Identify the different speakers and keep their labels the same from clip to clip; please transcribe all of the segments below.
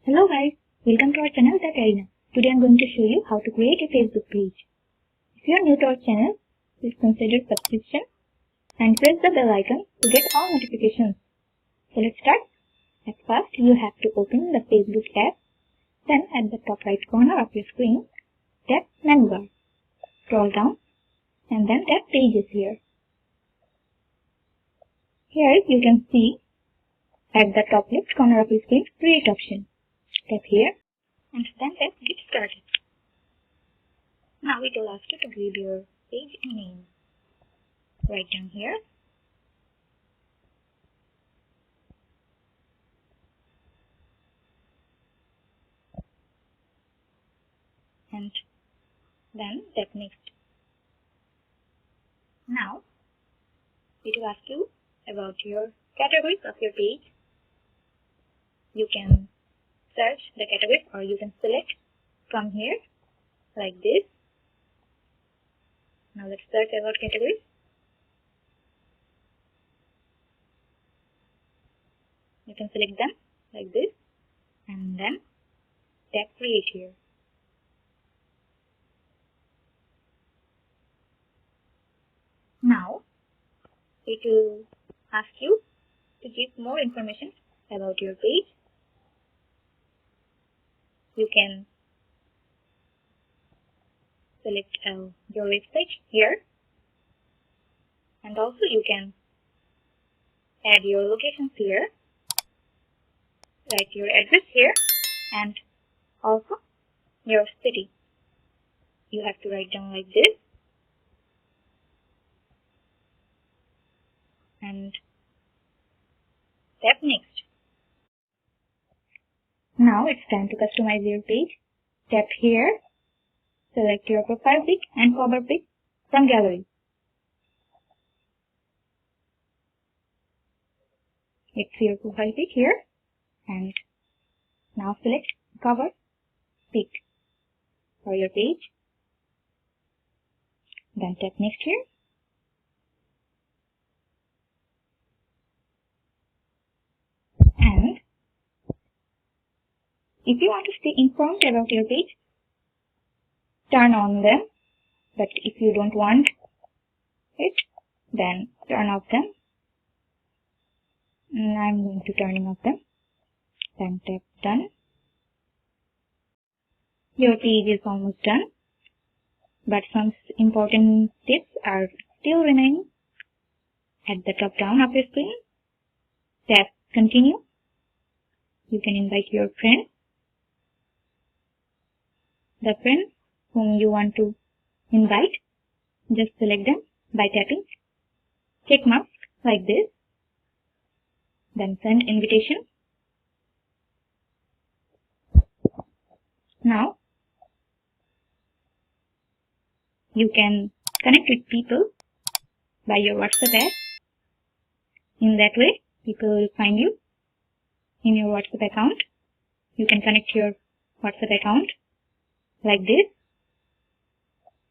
Speaker 1: Hello guys, welcome to our channel Tutarena. Today I am going to show you how to create a Facebook page. If you are new to our channel, please consider subscription and press the bell icon to get all notifications. So let's start. At first you have to open the Facebook app. Then at the top right corner of your screen, tap menu bar. Scroll down and then tap pages here. Here you can see at the top left corner of your screen, create option. Tap here and then tap get started. Now it will ask you to give your page a name. Write down here. And then tap next. Now it will ask you about your categories of your page. You can search the category or you can select from here like this. Now let's search about categories. You can select them like this and then tap create here. Now it will ask you to give more information about your page. You can select your website here, and also you can add your locations here, write your address here, and also your city. You have to write down like this and tap next. Now it's time to customize your page. Tap here, select your profile pic and cover pic from gallery. It's your profile pic here, and now select cover pic for your page. Then tap next here. And if you want to stay informed about your page, turn on them. But if you don't want it, then turn off them. And I'm going to turn off them. Then tap done. Your page is almost done, but some important tips are still remaining. At the top down of your screen, tap continue. You can invite your friend. The friend whom you want to invite, just select them by tapping check mark like this. Then send invitation. Now you can connect with people by your WhatsApp app. In that way, people will find you in your WhatsApp account. You can connect your WhatsApp account like this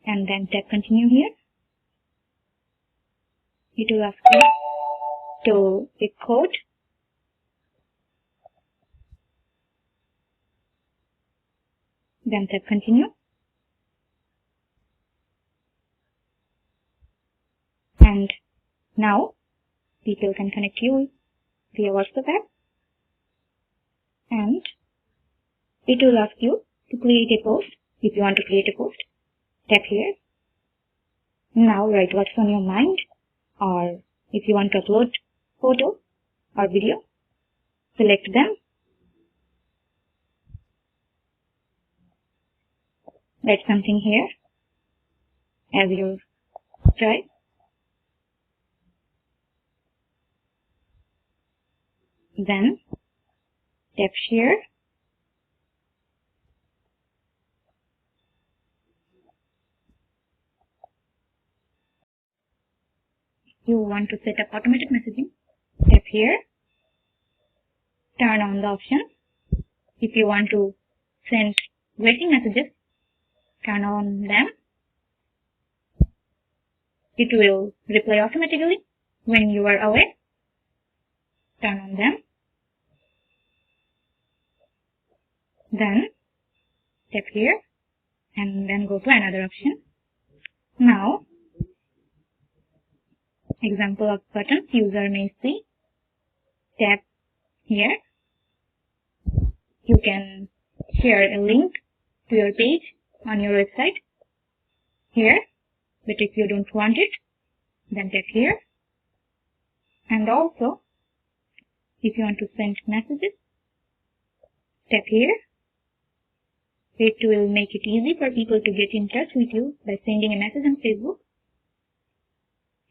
Speaker 1: and then tap continue here. It will ask you to a code. Then tap continue. And now people can connect you via WhatsApp app. And it will ask you to create a post. If you want to create a post, tap here. Now write what's on your mind, or if you want to upload photo or video, select them. Write something here as your choice. Then tap share. You want to set up automatic messaging, tap here. Turn on the option. If you want to send greeting messages, turn on them. It will reply automatically when you are away. Turn on them. Then tap here and then go to another option. Now, example of buttons user may see. Tap here. You can share a link to your page on your website here, but if you don't want it, then tap here. And also, if you want to send messages, tap here. It will make it easy for people to get in touch with you by sending a message on Facebook.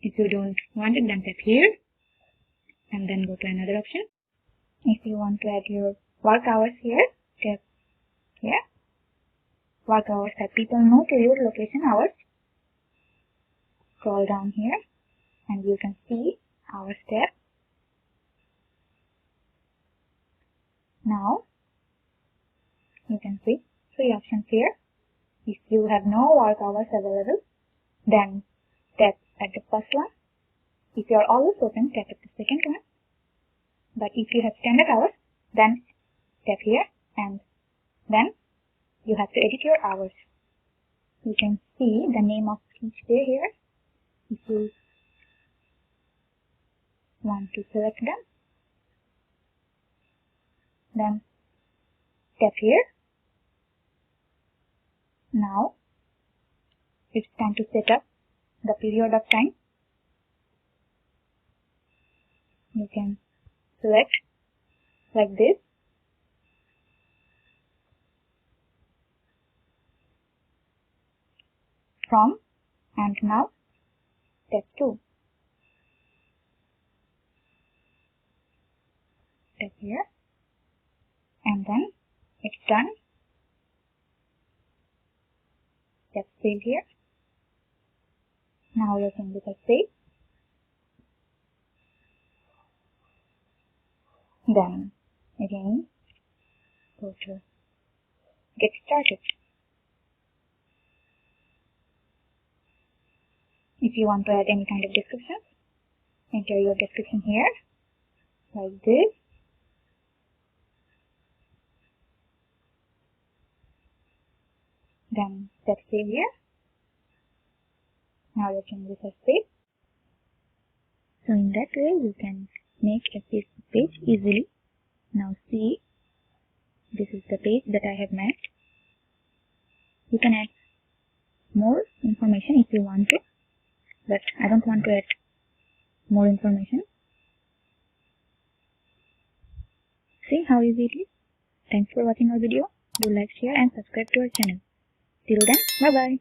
Speaker 1: If you don't want it, then tap here and then go to another option. If you want to add your work hours here, tap here. Work hours that people know to your location hours. Scroll down here and you can see hours tab. Now you can see 3 options here. If you have no work hours available, then tap at the first one. If you are always open, tap at the second one. But if you have standard hours, then tap here and then you have to edit your hours. You can see the name of each day here. If you want to select them, then tap here. Now it's time to set up the period of time. You can select like this. From and now tap 2. Tap here and then it's done. Tap save here. Now your changes are saved. Then again go to get started. If you want to add any kind of description, enter your description here like this. Then tap save here. Now your changes are saved. So in that way you can make a Facebook page easily. Now see, this is the page that I have made. You can add more information if you want to, but I don't want to add more information. See how easy it is. Thanks for watching our video. Do like, share and subscribe to our channel. Till then, bye bye.